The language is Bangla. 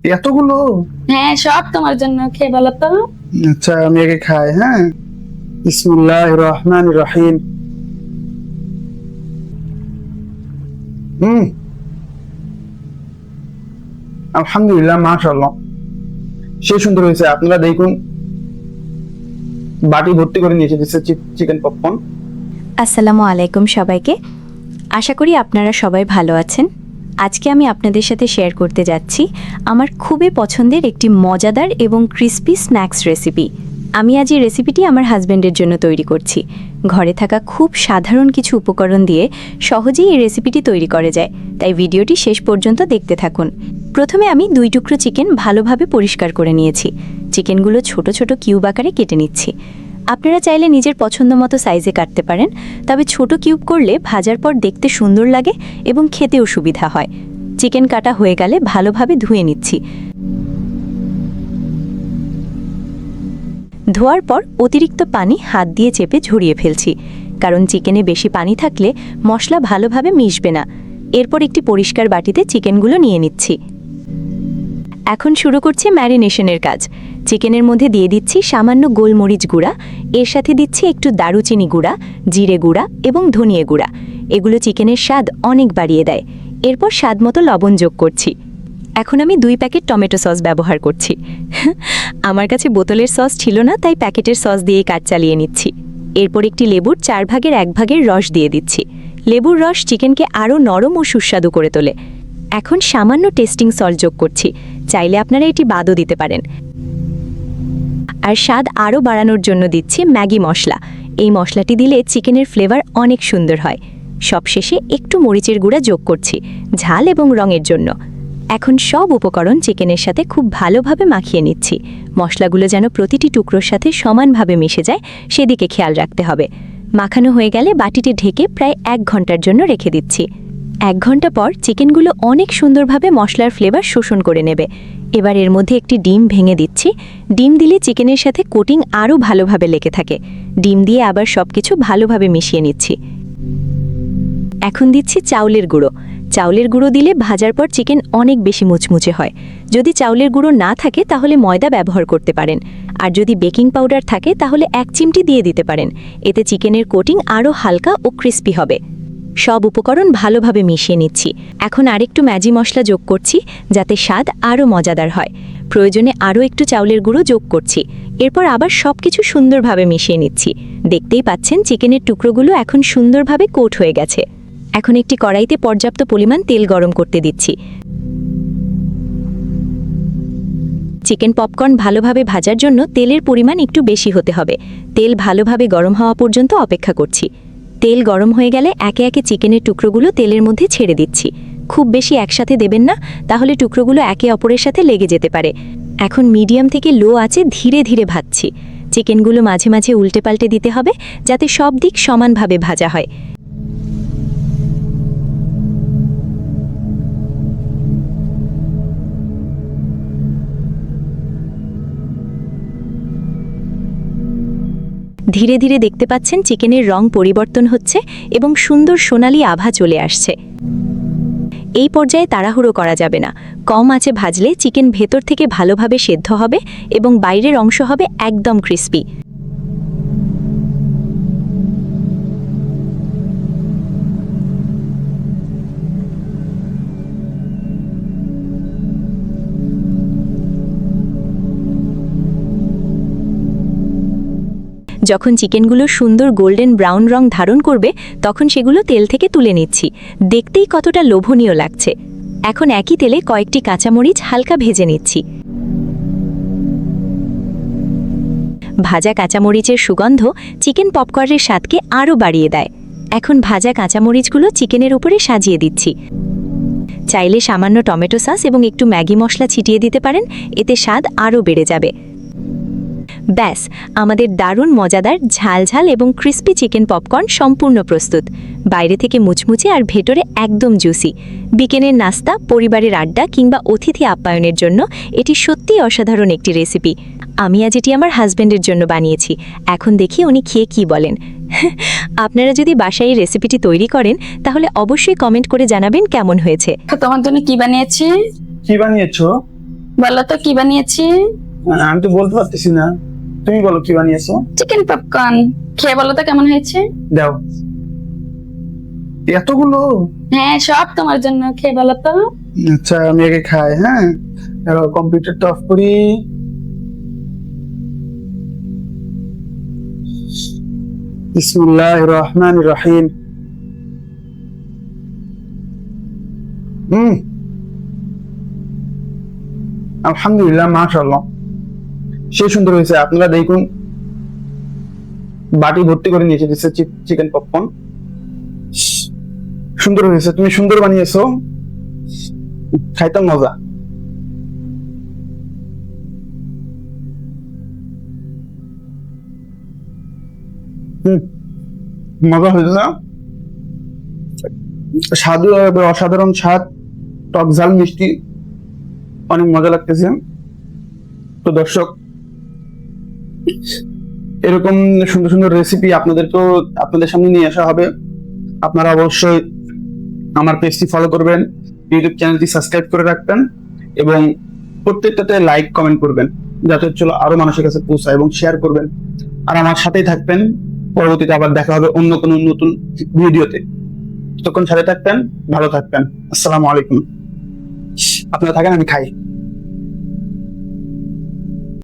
এতগুলো? হ্যাঁ, সব তোমার জন্য, খেয়ে বলো তো। আচ্ছা, আমি আগে খাই। হ্যাঁ, বিসমিল্লাহির রহমানির রহিম। হুম, আলহামদুলিল্লাহ, মাশাআল্লাহ, সে সুন্দর হয়েছে। আপনারা দেখুন, বাটি ভর্তি করে নিয়ে এসেছে চিকেন পপকর্ন। আসসালামু আলাইকুম সবাইকে। আশা করি আপনারা সবাই ভালো আছেন। আজকে আমি আপনাদের সাথে শেয়ার করতে যাচ্ছি আমার খুবই পছন্দের একটি মজাদার এবং ক্রিস্পি স্ন্যাক্স রেসিপি। আমি আজ এই রেসিপিটি আমার হাজব্যান্ডের জন্য তৈরি করছি। ঘরে থাকা খুব সাধারণ কিছু উপকরণ দিয়ে সহজেই এই রেসিপিটি তৈরি করা যায়, তাই ভিডিওটি শেষ পর্যন্ত দেখতে থাকুন। প্রথমে আমি 2 টুকরো চিকেন ভালোভাবে পরিষ্কার করে নিয়েছি। চিকেনগুলো ছোট ছোট কিউব আকারে কেটে নিচ্ছি। আপনারা চাইলে নিজের পছন্দ মতো সাইজে কাটতে পারেন, তবে ছোট কিউব করলে ভাজার পর দেখতে সুন্দর লাগে এবং খেতেও সুবিধা হয়। চিকেন কাটা হয়ে গেলে ভালোভাবে ধুয়ে নিচ্ছি। ধোয়ার পর অতিরিক্ত পানি হাত দিয়ে চেপে ঝরিয়ে ফেলছি, কারণ চিকেনে বেশি পানি থাকলে মশলা ভালোভাবে মিশবে না। এরপর একটি পরিষ্কার বাটিতে চিকেনগুলো নিয়ে নিচ্ছি। এখন শুরু করছি ম্যারিনেশনের কাজ। চিকেনের মধ্যে দিয়ে দিচ্ছি সামান্য গোলমরিচ গুঁড়া, এর সাথে দিচ্ছি একটু দারুচিনি গুঁড়া, জিরে গুঁড়া এবং ধনিয়া গুঁড়া। এগুলো চিকেনের স্বাদ অনেক বাড়িয়ে দেয়। এরপর স্বাদমতো লবণ যোগ করছি। এখন আমি 2 প্যাকেট টমেটো সস ব্যবহার করছি। আমার কাছে বোতলের সস ছিল না, তাই প্যাকেটের সস দিয়েই কাজ চালিয়ে নিচ্ছি। এরপর একটি লেবুর 4 ভাগের 1 ভাগের রস দিয়ে দিচ্ছি। লেবুর রস চিকেনকে আরও নরম ও সুস্বাদু করে তোলে। এখন সামান্য টেস্টিং সল্ট যোগ করছি, চাইলে আপনারা এটি বাদও দিতে পারেন। আর স্বাদ আরও বাড়ানোর জন্য দিচ্ছি ম্যাগি মশলা। এই মশলাটি দিলে চিকেনের ফ্লেভার অনেক সুন্দর হয়। সবশেষে একটু মরিচের গুঁড়া যোগ করছি, ঝাল এবং রঙের জন্য। এখন সব উপকরণ চিকেনের সাথে খুব ভালোভাবে মাখিয়ে নিচ্ছি। মশলাগুলো যেন প্রতিটি টুকরোর সাথে সমানভাবে মিশে যায়, সেদিকে খেয়াল রাখতে হবে। মাখানো হয়ে গেলে বাটিতে ঢেকে প্রায় 1 ঘন্টার জন্য রেখে দিচ্ছি। 1 ঘন্টা পর চিকেনগুলো অনেক সুন্দরভাবে মশলার ফ্লেভার শোষণ করে নেবে। এবার এর মধ্যে একটি ডিম ভেঙে দিচ্ছি। ডিম দিলে চিকেনের সাথে কোটিং আরও ভালোভাবে লেগে থাকে। ডিম দিয়ে আবার সবকিছু ভালোভাবে মিশিয়ে নিচ্ছি। এখন দিচ্ছি চাউলের গুঁড়ো। চাউলের গুঁড়ো দিলে ভাজার পর চিকেন অনেক বেশি মুচমুচে হয়। যদি চাউলের গুঁড়ো না থাকে তাহলে ময়দা ব্যবহার করতে পারেন, আর যদি বেকিং পাউডার থাকে তাহলে 1 চিমটি দিয়ে দিতে পারেন। এতে চিকেনের কোটিং আরও হালকা ও ক্রিস্পি হবে। সব উপকরণ ভালোভাবে মিশিয়ে নিচ্ছি। এখন আরেকটু ম্যাজি মশলা যোগ করছি, যাতে স্বাদ আরও মজাদার হয়। প্রয়োজনে আরও একটু চাউলের গুঁড়ো যোগ করছি। এরপর আবার সবকিছু সুন্দরভাবে মিশিয়ে নিচ্ছি। দেখতেই পাচ্ছেন চিকেনের টুকরোগুলো এখন সুন্দরভাবে কোট হয়ে গেছে। এখন একটি কড়াইতে পর্যাপ্ত পরিমাণ তেল গরম করতে দিচ্ছি। চিকেন পপকর্ন ভালোভাবে ভাজার জন্য তেলের পরিমাণ একটু বেশি হতে হবে। তেল ভালোভাবে গরম হওয়া পর্যন্ত অপেক্ষা করছি। তেল গরম হয়ে গেলে একে একে চিকেনের টুকরোগুলো তেলের মধ্যে ছেড়ে দিচ্ছি। খুব বেশি একসাথে দেবেন না, তাহলে টুকরোগুলো একে অপরের সাথে লেগে যেতে পারে। এখন মিডিয়াম থেকে লো আঁচে ধীরে ধীরে ভাজছি। চিকেনগুলো মাঝে মাঝে উল্টে পাল্টে দিতে হবে, যাতে সব দিক সমানভাবে ভাজা হয়। ধীরে ধীরে দেখতে পাচ্ছেন চিকেনের রং পরিবর্তন হচ্ছে এবং সুন্দর সোনালি আভা চলে আসছে। এই পর্যায়ে তাড়াহুড়ো করা যাবে না। কম আঁচে ভাজলে চিকেন ভেতর থেকে ভালোভাবে সেদ্ধ হবে এবং বাইরের অংশ হবে একদম ক্রিস্পি। যখন চিকেনগুলো সুন্দর গোল্ডেন ব্রাউন রং ধারণ করবে, তখন সেগুলো তেল থেকে তুলে নিচ্ছি। দেখতেই কতটা লোভনীয় লাগছে। এখন একই তেলে কয়েকটি কাঁচামরিচ হালকা ভেজে নিচ্ছি। ভাজা কাঁচামরিচের সুগন্ধ চিকেন পপকর্নের স্বাদকে আরও বাড়িয়ে দেয়। এখন ভাজা কাঁচামরিচগুলো চিকেনের উপরে সাজিয়ে দিচ্ছি। চাইলে সামান্য টমেটো সস এবং একটু ম্যাগি মশলা ছিটিয়ে দিতে পারেন, এতে স্বাদ আরও বেড়ে যাবে। ব্যাস, আমাদের দারুণ মজাদার ঝাল ঝাল এবং ক্রিস্পি চিকেন পপকর্ন সম্পূর্ণ প্রস্তুত। বাইরে থেকে মুচমুচে আর ভেতরে একদম জুসি। বিকেলের নাস্তা, পরিবারের আড্ডা কিংবা অতিথি আপ্যায়নের জন্য এটি সত্যিই অসাধারণ একটি রেসিপি। আমি আজ এটি আমার হাজব্যান্ডের জন্য বানিয়েছি। এখন দেখি উনি খেয়ে কি বলেন। আপনারা যদি বাসায় এই রেসিপিটি তৈরি করেন, তাহলে অবশ্যই কমেন্ট করে জানাবেন কেমন হয়েছে। তোমার জন্য কি বানিয়েছি? কি বানিয়েছো? বলো তো কি বানিয়েছি? আমি তো বলতে পারতেছি না, তুমি বলো কি বানিয়েছো। Chicken popcorn. খেয়ে বলো তো কেমন হয়েছে? দাও। এতগুলো? হ্যাঁ, সব তোমার জন্য। খেয়ে বলো তো। আচ্ছা, আমি আগে খাই। হ্যাঁ, কম্পিউটারটা অফ করি। বিসমিল্লাহির রহমানির রহিম। আলহামদুলিল্লাহ, মাশাআল্লাহ, সে সুন্দর হয়েছে। আপনারা দেখুন, বাটি ভর্তি করে নিয়ে এসেছে চিকেন পপকর্ন। সুন্দর হয়েছে, তুমি সুন্দর বানিয়েছো, খাইতাম মজা। হুম, মজা হয়েছে না? স্বাদু অসাধারণ স্বাদ, টক ঝাল মিষ্টি, অনেক মজা লাগতেছে। তো দর্শক, এরকম সুন্দর সুন্দর রেসিপি আপনাদের সামনে নিয়ে আসা হবে। আপনারা অবশ্যই আমার পেজটি ফলো করবেন, ইউটিউব চ্যানেলটি সাবস্ক্রাইব করে রাখবেন এবং প্রত্যেকটাতে লাইক কমেন্ট করবেন, যাতে চলো আরো মানুষের কাছে পৌঁছায়, এবং শেয়ার করবেন। আর আমার সাথেই থাকবেন। পরবর্তীতে আবার দেখা হবে অন্য কোনো নতুন ভিডিওতে। ততক্ষণ সাথে থাকবেন, ভালো থাকবেন। আসসালামু আলাইকুম। আপনারা থাকেন, আমি খাই।